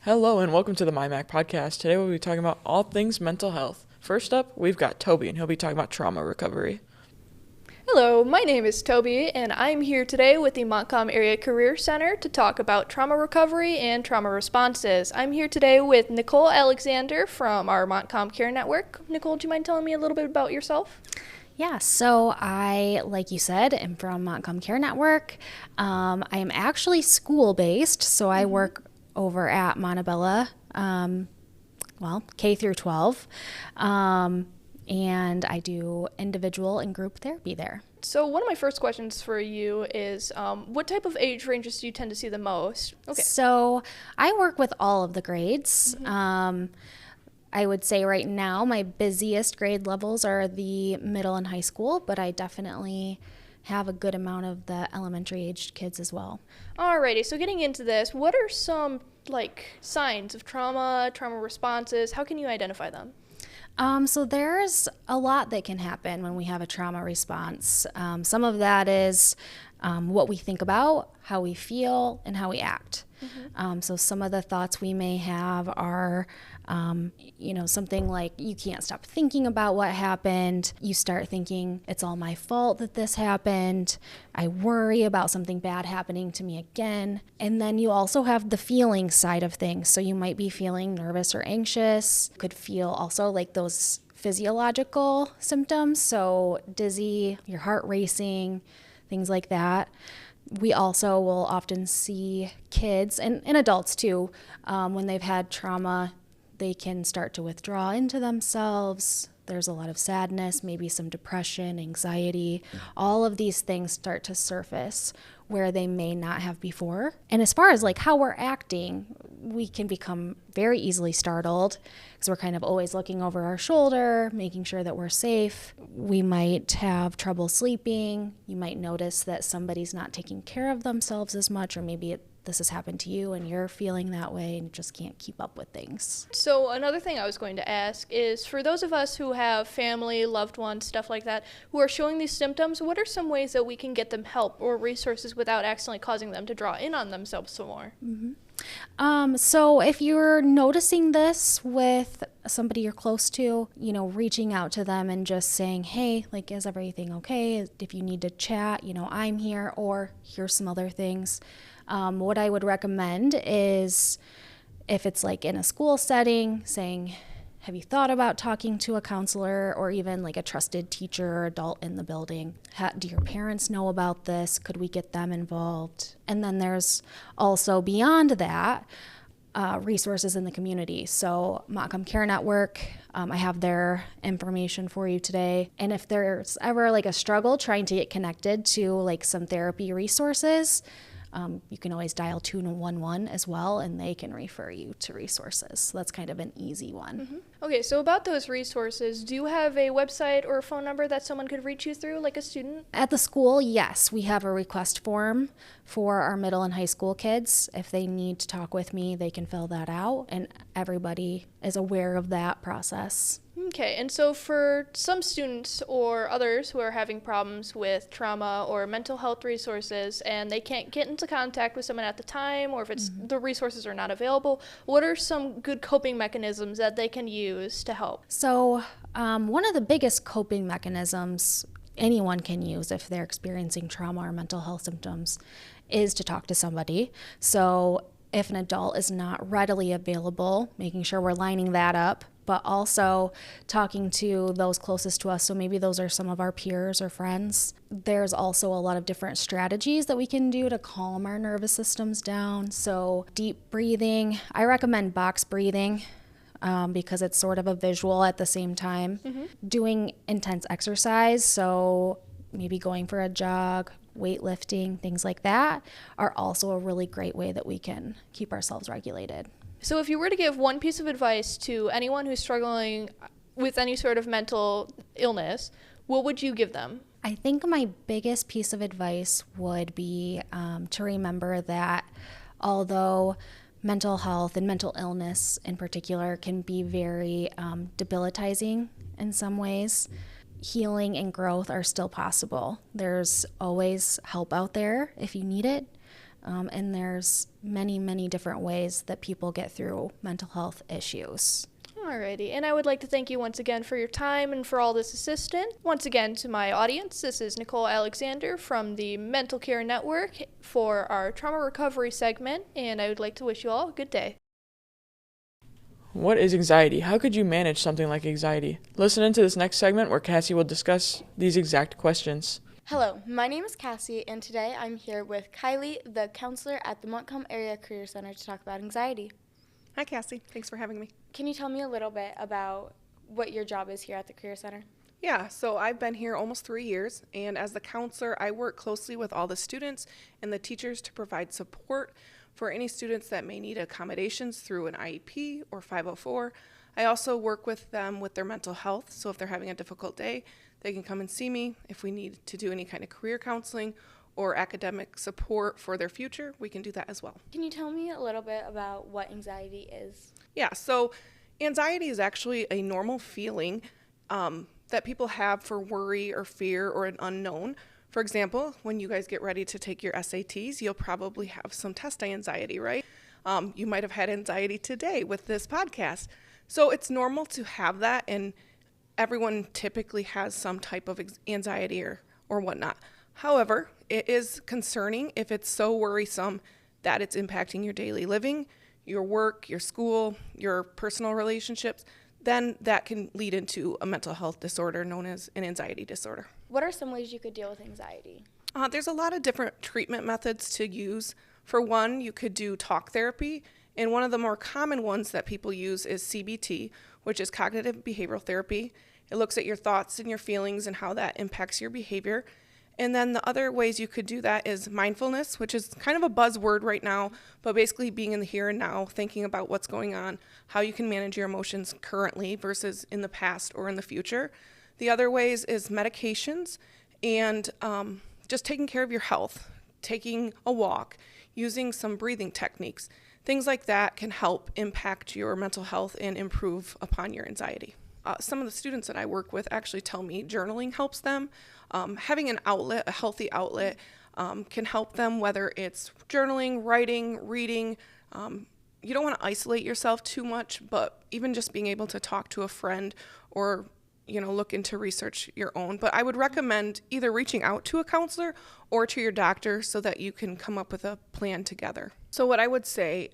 Hello and welcome to the MyMACC podcast. Today we'll be talking about all things mental health. First up, we've got Toby and he'll be talking about trauma recovery. Hello, my name is Toby and I'm here today with the Montcalm Area Career Center to talk about trauma recovery and trauma responses. I'm here today with Nicole Alexander from our Montcalm Care Network. Nicole, do you mind telling me a little bit about yourself? Yeah, so I, like you said, am from Montcalm Care Network. I am actually school-based, so I work over at Montebella, K through 12, and I do individual and group therapy there. So one of my first questions for you is, what type of age ranges do you tend to see the most? Okay. So I work with all of the grades. I would say right now my busiest grade levels are the middle and high school, but I definitely have a good amount of the elementary aged kids as well. Alrighty, so getting into this, what are some signs of trauma responses? How can you identify them? So there's a lot that can happen when we have a trauma response. Some of that is what we think about, how we feel, and how we act. So some of the thoughts we may have are, something like you can't stop thinking about what happened. You start thinking it's all my fault that this happened. I worry about something bad happening to me again. And then you also have the feeling side of things. So you might be feeling nervous or anxious. Could feel also like those physiological symptoms. So dizzy, your heart racing, things like that. We also will often see kids and adults too, when they've had trauma, they can start to withdraw into themselves. There's a lot of sadness, maybe some depression, anxiety. All of these things start to surface where they may not have before. And as far as how we're acting, we can become very easily startled because we're kind of always looking over our shoulder, making sure that we're safe. We might have trouble sleeping. You might notice that somebody's not taking care of themselves as much, or maybe this has happened to you and you're feeling that way and just can't keep up with things. So another thing I was going to ask is, for those of us who have family, loved ones, stuff like that, who are showing these symptoms, what are some ways that we can get them help or resources without accidentally causing them to draw in on themselves some more? So if you're noticing this with somebody you're close to, reaching out to them and just saying, hey, is everything okay? If you need to chat, I'm here, or here's some other things. What I would recommend is, if it's in a school setting, saying, have you thought about talking to a counselor or even a trusted teacher or adult in the building? Do your parents know about this? Could we get them involved? And then there's also, beyond that, resources in the community. So Montcalm Care Network, I have their information for you today. And if there's ever a struggle trying to get connected to some therapy resources, you can always dial 211 as well, and they can refer you to resources. So that's kind of an easy one. Okay, so about those resources, do you have a website or a phone number that someone could reach you through, like a student? At the school, yes, we have a request form for our middle and high school kids. If they need to talk with me, they can fill that out, and everybody is aware of that process. Okay, and so for some students or others who are having problems with trauma or mental health resources and they can't get into contact with someone at the time, or if it's the resources are not available, what are some good coping mechanisms that they can use to help? So one of the biggest coping mechanisms anyone can use if they're experiencing trauma or mental health symptoms is to talk to somebody. So if an adult is not readily available, making sure we're lining that up, but also talking to those closest to us. So maybe those are some of our peers or friends. There's also a lot of different strategies that we can do to calm our nervous systems down. So deep breathing. I recommend box breathing because it's sort of a visual at the same time. Doing intense exercise, so maybe going for a jog, weightlifting, things like that, are also a really great way that we can keep ourselves regulated. So if you were to give one piece of advice to anyone who's struggling with any sort of mental illness, what would you give them? I think my biggest piece of advice would be to remember that although mental health and mental illness in particular can be very debilitating in some ways, healing and growth are still possible. There's always help out there if you need it. And there's many, many different ways that people get through mental health issues. Alrighty, and I would like to thank you once again for your time and for all this assistance. Once again, to my audience, this is Nicole Alexander from the Mental Care Network for our trauma recovery segment, and I would like to wish you all a good day. What is anxiety? How could you manage something like anxiety? Listen into this next segment where Cassie will discuss these exact questions. Hello, my name is Cassie, and today I'm here with Kylie, the counselor at the Montcalm Area Career Center, to talk about anxiety. Hi, Cassie. Thanks for having me. Can you tell me a little bit about what your job is here at the Career Center? Yeah, so I've been here almost 3 years, and as the counselor, I work closely with all the students and the teachers to provide support for any students that may need accommodations through an IEP or 504. I also work with them with their mental health, so if they're having a difficult day, they can come and see me. If we need to do any kind of career counseling or academic support for their future, we can do that as well. Can you tell me a little bit about what anxiety is? Yeah, so anxiety is actually a normal feeling that people have for worry or fear or an unknown. For example, when you guys get ready to take your SATs, you'll probably have some test anxiety, right? You might have had anxiety today with this podcast. So it's normal to have that, and everyone typically has some type of anxiety or whatnot. However, it is concerning if it's so worrisome that it's impacting your daily living, your work, your school, your personal relationships, then that can lead into a mental health disorder known as an anxiety disorder. What are some ways you could deal with anxiety? There's a lot of different treatment methods to use. For one, you could do talk therapy, and one of the more common ones that people use is CBT, which is cognitive behavioral therapy. It looks at your thoughts and your feelings and how that impacts your behavior. And then the other ways you could do that is mindfulness, which is kind of a buzzword right now, but basically being in the here and now, thinking about what's going on, how you can manage your emotions currently versus in the past or in the future. The other ways is medications and just taking care of your health, taking a walk, using some breathing techniques. Things like that can help impact your mental health and improve upon your anxiety. Some of the students that I work with actually tell me journaling helps them. Having an outlet, a healthy outlet, can help them, whether it's journaling, writing, reading. You don't want to isolate yourself too much, but even just being able to talk to a friend or look into research your own. But I would recommend either reaching out to a counselor or to your doctor so that you can come up with a plan together. So what I would say,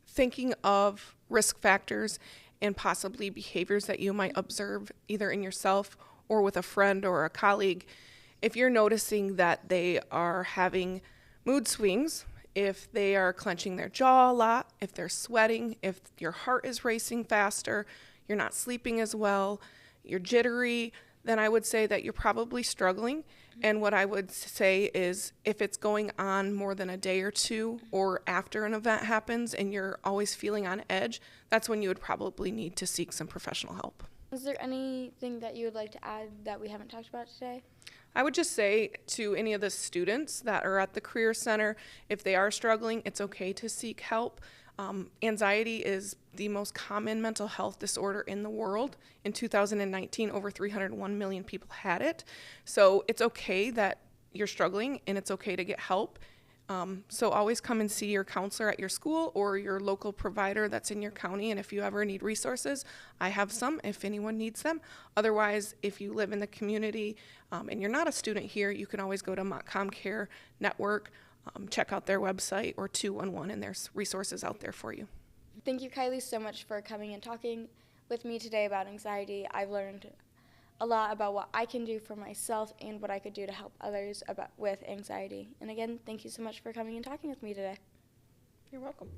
thinking of risk factors and possibly behaviors that you might observe either in yourself or with a friend or a colleague. If you're noticing that they are having mood swings, if they are clenching their jaw a lot, if they're sweating, if your heart is racing faster, you're not sleeping as well, you're jittery, then I would say that you're probably struggling. And what I would say is if it's going on more than a day or two or after an event happens and you're always feeling on edge, that's when you would probably need to seek some professional help. Is there anything that you would like to add that we haven't talked about today? I would just say to any of the students that are at the Career Center, if they are struggling, it's okay to seek help. Anxiety is the most common mental health disorder in the world. In 2019, over 301 million people had it. So it's okay that you're struggling and it's okay to get help. So always come and see your counselor at your school or your local provider that's in your county. And if you ever need resources, I have some if anyone needs them. Otherwise, if you live in the community and you're not a student here, you can always go to MyMACC Care Network, check out their website or 211, and there's resources out there for you. Thank you, Kylie, so much for coming and talking with me today about anxiety. I've learned a lot about what I can do for myself and what I could do to help others with anxiety. And again, thank you so much for coming and talking with me today. You're welcome.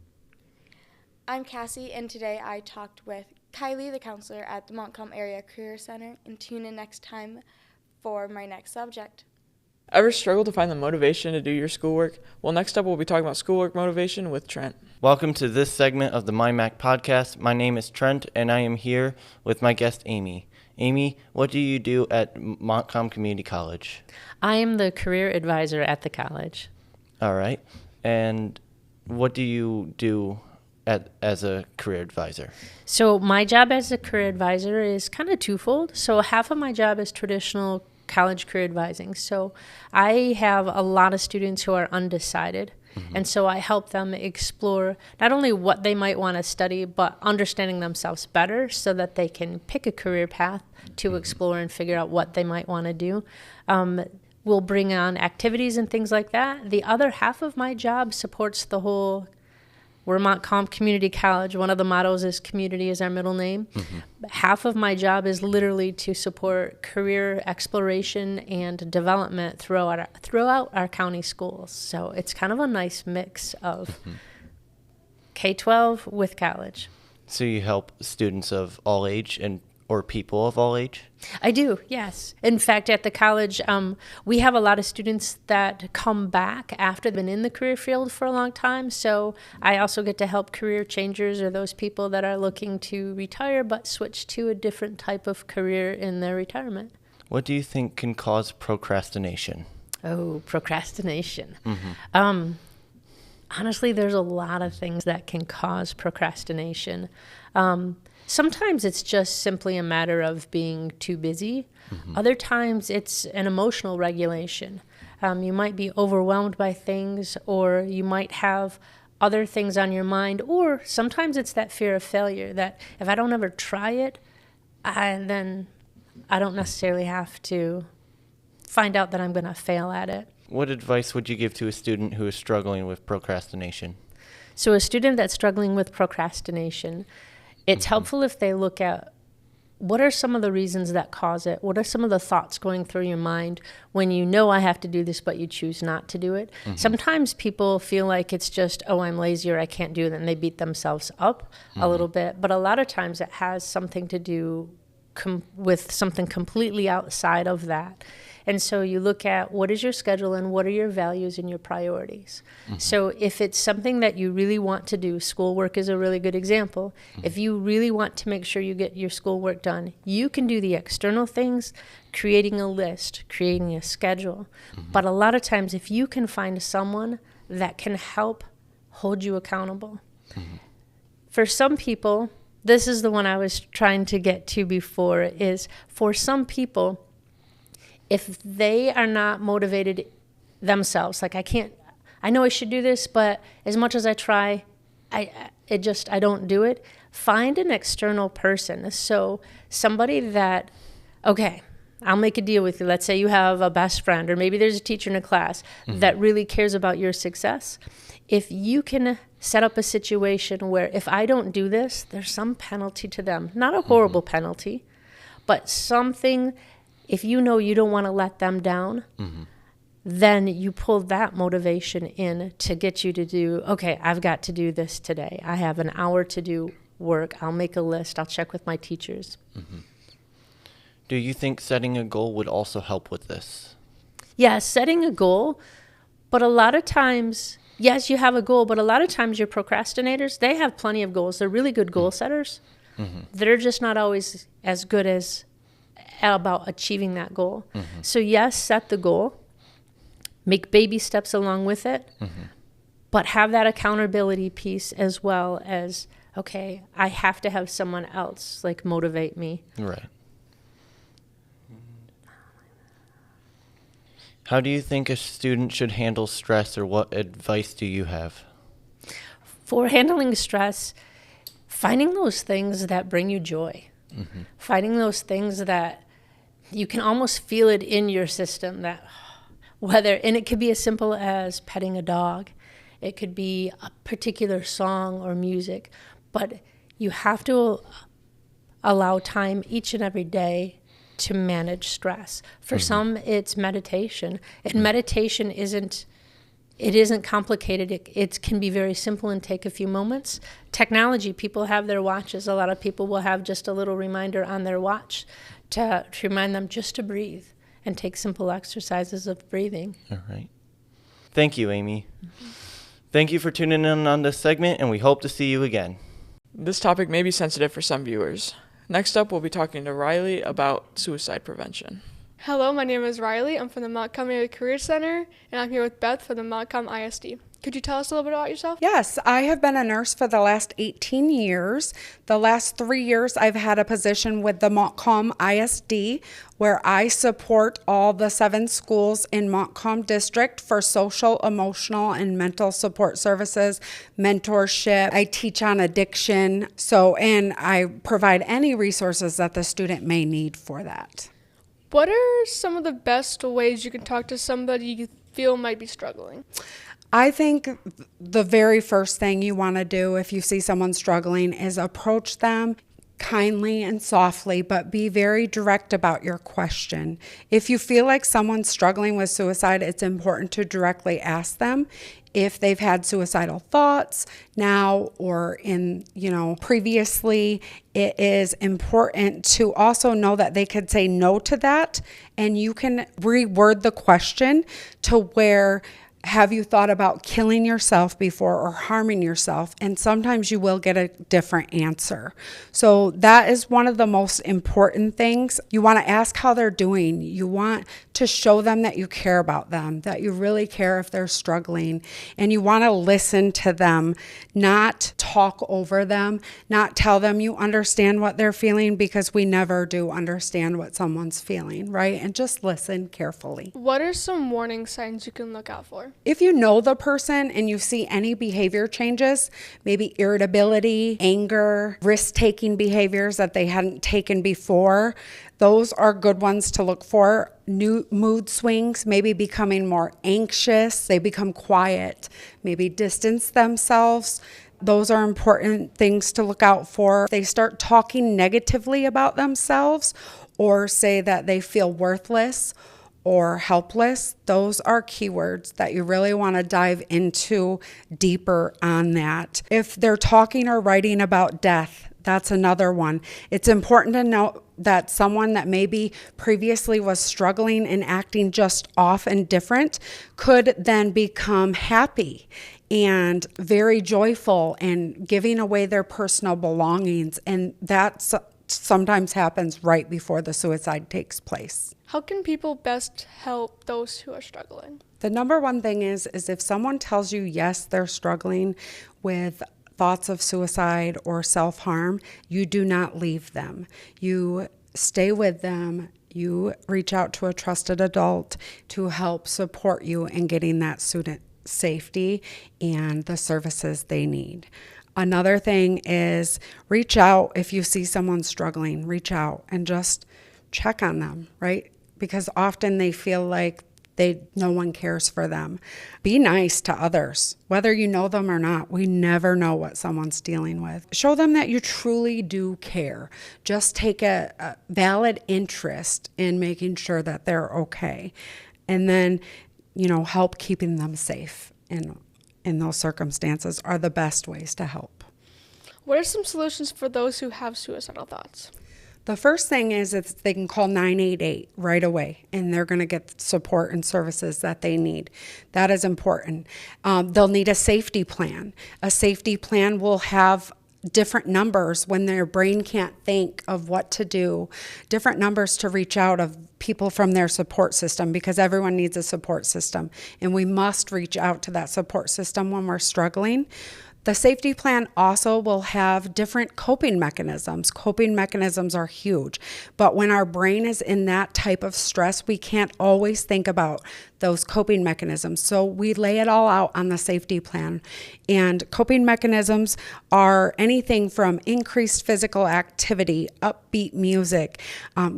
I'm Cassie, and today I talked with Kylie, the counselor at the Montcalm Area Career Center, and tune in next time for my next subject. Ever struggle to find the motivation to do your schoolwork? Well, next up we'll be talking about schoolwork motivation with Trent. Welcome to this segment of the MyMACC podcast. My name is Trent, and I am here with my guest, Amy. Amy, what do you do at Montcalm Community College? I am the career advisor at the college. All right. And what do you do as a career advisor? So my job as a career advisor is kind of twofold. So half of my job is traditional college career advising. So I have a lot of students who are undecided. And so I help them explore not only what they might want to study, but understanding themselves better so that they can pick a career path to explore and figure out what they might want to do. We'll bring on activities and things like that. The other half of my job supports the whole, we're Montcalm Community College. One of the mottos is community is our middle name. Half of my job is literally to support career exploration and development throughout our county schools. So it's kind of a nice mix of K-12 with college. So you help students of all age or people of all age? I do, yes. In fact, at the college, we have a lot of students that come back after they've been in the career field for a long time. So I also get to help career changers or those people that are looking to retire but switch to a different type of career in their retirement. What do you think can cause procrastination? Oh, procrastination. Honestly, there's a lot of things that can cause procrastination. Sometimes it's just simply a matter of being too busy. Other times it's an emotional regulation. You might be overwhelmed by things, or you might have other things on your mind, or sometimes it's that fear of failure that if I don't ever try it, then I don't necessarily have to find out that I'm going to fail at it. What advice would you give to a student who is struggling with procrastination? So a student that's struggling with procrastination, it's helpful if they look at what are some of the reasons that cause it? What are some of the thoughts going through your mind when you know I have to do this, but you choose not to do it? Sometimes people feel like it's just, oh, I'm lazy or I can't do it, and they beat themselves up a little bit. But a lot of times it has something to do with something completely outside of that. And so you look at what is your schedule and what are your values and your priorities. So if it's something that you really want to do, schoolwork is a really good example. If you really want to make sure you get your schoolwork done, you can do the external things, creating a list, creating a schedule. But a lot of times if you can find someone that can help hold you accountable. For some people, this is the one I was trying to get to before, is for some people, if they are not motivated themselves, like I know I should do this, but as much as I try, I don't do it. Find an external person. So somebody that, okay, I'll make a deal with you. Let's say you have a best friend, or maybe there's a teacher in a class that really cares about your success. If you can set up a situation where if I don't do this, there's some penalty to them. Not a horrible penalty, but something. If you know you don't want to let them down, then you pull that motivation in to get you to do, okay, I've got to do this today. I have an hour to do work. I'll make a list. I'll check with my teachers. Do you think setting a goal would also help with this? Yeah, setting a goal. But a lot of times, yes, you have a goal, but a lot of times your procrastinators, they have plenty of goals. They're really good goal setters. They're just not always as good as about achieving that goal. So yes, set the goal, make baby steps along with it, but have that accountability piece as well as, okay, I have to have someone else like motivate me. Right. How do you think a student should handle stress, or what advice do you have? For handling stress, finding those things that bring you joy, finding those things that you can almost feel it in your system, that and it could be as simple as petting a dog. It could be a particular song or music, but you have to allow time each and every day to manage stress. For some, it's meditation, and meditation isn't complicated. It can be very simple and take a few moments. Technology, people have their watches. A lot of people will have just a little reminder on their watch to remind them just to breathe and take simple exercises of breathing. All right. Thank you, Amy. Thank you for tuning in on this segment, and we hope to see you again. This topic may be sensitive for some viewers. Next up, we'll be talking to Riley about suicide prevention. Hello, my name is Riley. I'm from the Montcalm Area Career Center, and I'm here with Beth from the Montcalm ISD. Could you tell us a little bit about yourself? Yes, I have been a nurse for the last 18 years. The last 3 years, I've had a position with the Montcalm ISD, where I support all the 7 schools in Montcalm District for social, emotional, and mental support services, mentorship. I teach on addiction, and I provide any resources that the student may need for that. What are some of the best ways you can talk to somebody you feel might be struggling? I think the very first thing you want to do if you see someone struggling is approach them kindly and softly, but be very direct about your question. If you feel like someone's struggling with suicide, it's important to directly ask them if they've had suicidal thoughts now or previously. It is important to also know that they could say no to that, and you can reword the question to where, have you thought about killing yourself before or harming yourself? And sometimes you will get a different answer. So that is one of the most important things. You want to ask how they're doing. You want to show them that you care about them, that you really care if they're struggling. And you want to listen to them, not talk over them, not tell them you understand what they're feeling, because we never do understand what someone's feeling, right? And just listen carefully. What are some warning signs you can look out for? If you know the person and you see any behavior changes, maybe irritability, anger, risk-taking behaviors that they hadn't taken before, those are good ones to look for. New mood swings, maybe becoming more anxious, they become quiet, maybe distance themselves. Those are important things to look out for. They start talking negatively about themselves or say that they feel worthless or helpless. Those are keywords that you really want to dive into deeper on that. If they're talking or writing about death, that's another one. It's important to know that someone that maybe previously was struggling and acting just off and different could then become happy and very joyful and giving away their personal belongings. And that sometimes happens right before the suicide takes place. How can people best help those who are struggling? The number one thing is if someone tells you, yes, they're struggling with thoughts of suicide or self-harm, you do not leave them. You stay with them. You reach out to a trusted adult to help support you in getting that student safety and the services they need. Another thing is reach out if you see someone struggling. Reach out and just check on them, right? Because often they feel like no one cares for them. Be nice to others, whether you know them or not. We never know what someone's dealing with. Show them that you truly do care. Just take a valid interest in making sure that they're okay. And then, help keeping them safe in those circumstances are the best ways to help. What are some solutions for those who have suicidal thoughts? The first thing is that they can call 988 right away, and they're going to get support and services that they need. That is important. They'll need a safety plan. A safety plan will have different numbers when their brain can't think of what to do, different numbers to reach out of people from their support system, because everyone needs a support system, and we must reach out to that support system when we're struggling. The safety plan also will have different coping mechanisms. Coping mechanisms are huge, but when our brain is in that type of stress, we can't always think about those coping mechanisms. So we lay it all out on the safety plan. And coping mechanisms are anything from increased physical activity, upbeat music,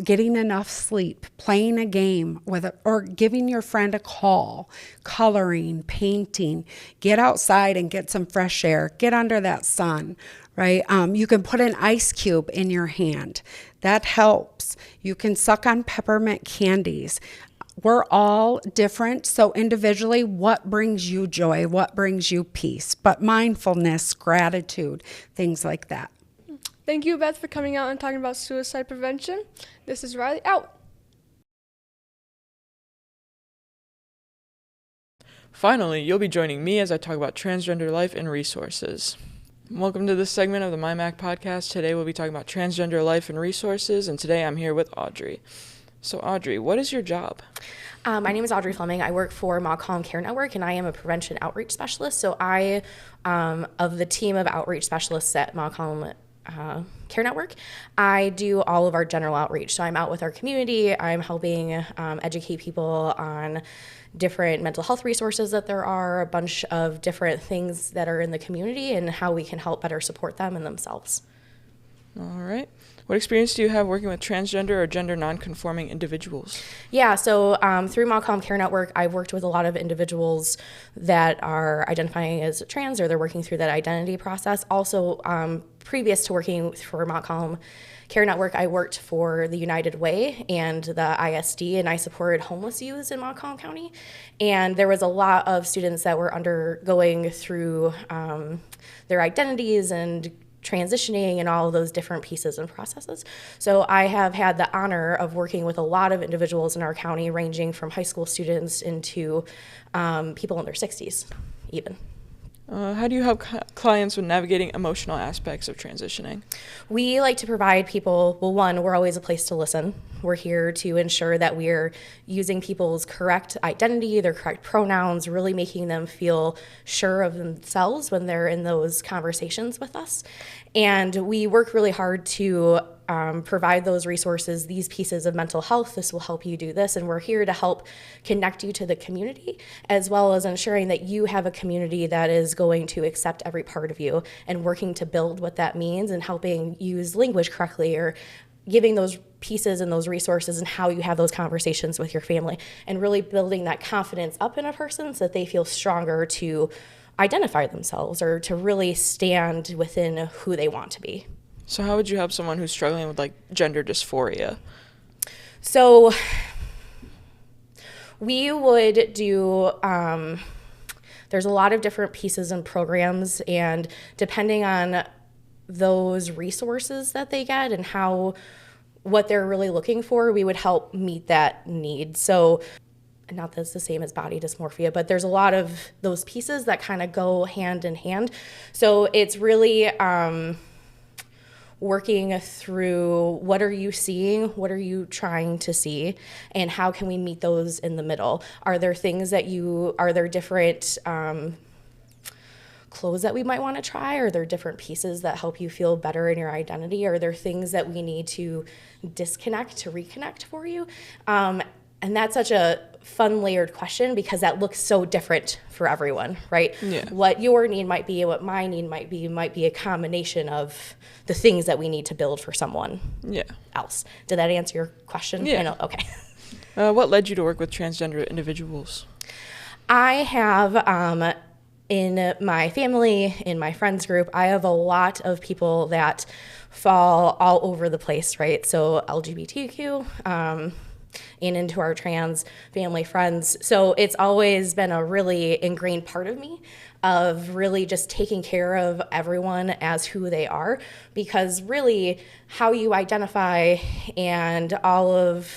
getting enough sleep, playing a game or giving your friend a call, coloring, painting, get outside and get some fresh air, get under that sun, right? You can put an ice cube in your hand. That helps. You can suck on peppermint candies. We're all different, so individually, what brings you joy, what brings you peace, but mindfulness, gratitude, things like that. Thank you, Beth, for coming out and talking about suicide prevention. This is Riley, out. Finally, you'll be joining me as I talk about transgender life and resources. Welcome to this segment of the MyMACC podcast. Today we'll be talking about transgender life and resources, and today I'm here with Audrey. So Audrey, what is your job? My name is Audrey Fleming. I work for MyMACC Care Network, and I am a prevention outreach specialist. So I, of the team of outreach specialists at MyMACC Care Network, I do all of our general outreach. So I'm out with our community. I'm helping educate people on different mental health resources that there are, a bunch of different things that are in the community, and how we can help better support them and themselves. All right. What experience do you have working with transgender or gender nonconforming individuals? Yeah, so through MyMACC Care Network, I've worked with a lot of individuals that are identifying as trans, or they're working through that identity process. Also, previous to working for MyMACC Care Network, I worked for the United Way and the ISD, and I supported homeless youths in Montcalm County. And there was a lot of students that were undergoing through their identities and transitioning and all of those different pieces and processes. So I have had the honor of working with a lot of individuals in our county, ranging from high school students into people in their 60s even. How do you help clients with navigating emotional aspects of transitioning? We like to provide people, well, one, we're always a place to listen. We're here to ensure that we're using people's correct identity, their correct pronouns, really making them feel sure of themselves when they're in those conversations with us. And we work really hard to provide those resources, these pieces of mental health. This will help you do this. And we're here to help connect you to the community, as well as ensuring that you have a community that is going to accept every part of you, and working to build what that means, and helping use language correctly, or giving those pieces and those resources and how you have those conversations with your family, and really building that confidence up in a person so that they feel stronger to identify themselves or to really stand within who they want to be. So how would you help someone who's struggling with like gender dysphoria? So we would do, there's a lot of different pieces and programs, and depending on those resources that they get and what they're really looking for, we would help meet that need. So not that it's the same as body dysmorphia, but there's a lot of those pieces that kind of go hand in hand. So it's really working through, what are you seeing, what are you trying to see, and how can we meet those in the middle? Are there things are there different clothes that we might want to try? Are there different pieces that help you feel better in your identity? Are there things that we need to disconnect to reconnect for you? And that's such a fun, layered question, because that looks so different for everyone, right? Yeah. What your need might be and what my need might be a combination of the things that we need to build for someone else. Did that answer your question? Yeah. I know, okay. What led you to work with transgender individuals? I have, in my family, in my friends group, I have a lot of people that fall all over the place, right? So LGBTQ, and into our trans family friends. So it's always been a really ingrained part of me, of really just taking care of everyone as who they are, because really how you identify and all of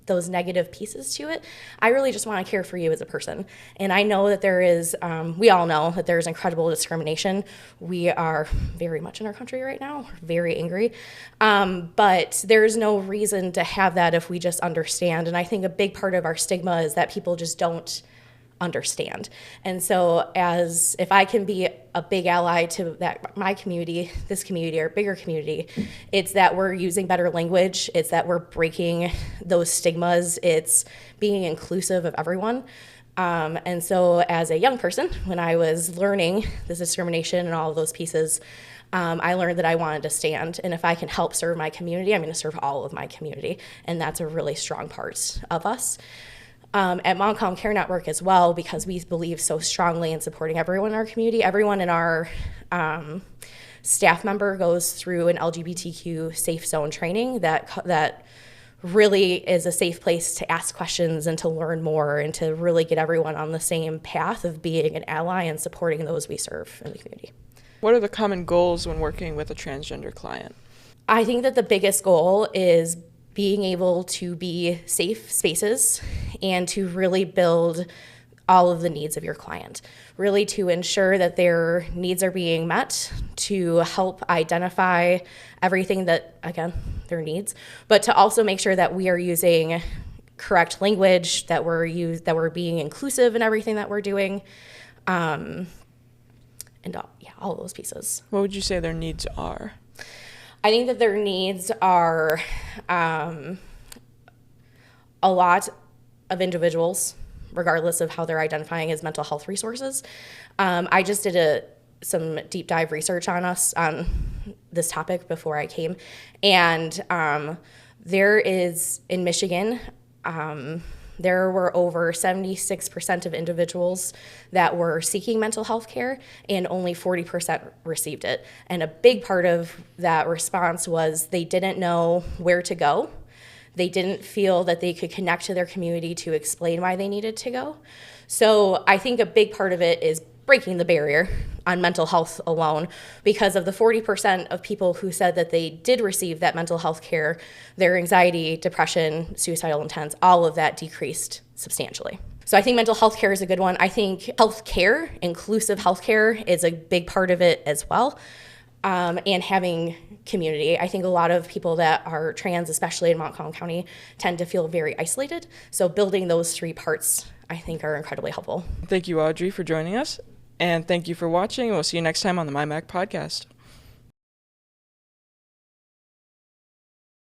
those negative pieces to it, I really just want to care for you as a person. And I know that there is, we all know that there's incredible discrimination. We are very much in our country right now, very angry. But there's no reason to have that if we just understand. And I think a big part of our stigma is that people just don't understand. And so if I can be a big ally to my community, this community, or bigger community, it's that we're using better language, it's that we're breaking those stigmas, it's being inclusive of everyone. And so as a young person, when I was learning this discrimination and all of those pieces, I learned that I wanted to stand. And if I can help serve my community, I'm going to serve all of my community. And that's a really strong part of us. At MyMACC Care Network as well, because we believe so strongly in supporting everyone in our community. Everyone in our staff member goes through an LGBTQ safe zone training that really is a safe place to ask questions and to learn more, and to really get everyone on the same path of being an ally and supporting those we serve in the community. What are the common goals when working with a transgender client? I think that the biggest goal is being able to be safe spaces and to really build all of the needs of your client, really to ensure that their needs are being met, to help identify everything that, again, their needs, but to also make sure that we are using correct language, that we're being inclusive in everything that we're doing, and all of those pieces. What would you say their needs are? I think that their needs are a lot of individuals, regardless of how they're identifying as mental health resources. I just did some deep dive research on this topic before I came, and there is, in Michigan, there were over 76% of individuals that were seeking mental health care, and only 40% received it. And a big part of that response was they didn't know where to go. They didn't feel that they could connect to their community to explain why they needed to go. So I think a big part of it is breaking the barrier on mental health alone, because of the 40% of people who said that they did receive that mental health care, their anxiety, depression, suicidal intents, all of that decreased substantially. So I think mental health care is a good one. I think healthcare, inclusive healthcare, is a big part of it as well. And having community. I think a lot of people that are trans, especially in Montcalm County, tend to feel very isolated. So building those three parts, I think, are incredibly helpful. Thank you, Audrey, for joining us. And thank you for watching. We'll see you next time on the MyMACC podcast.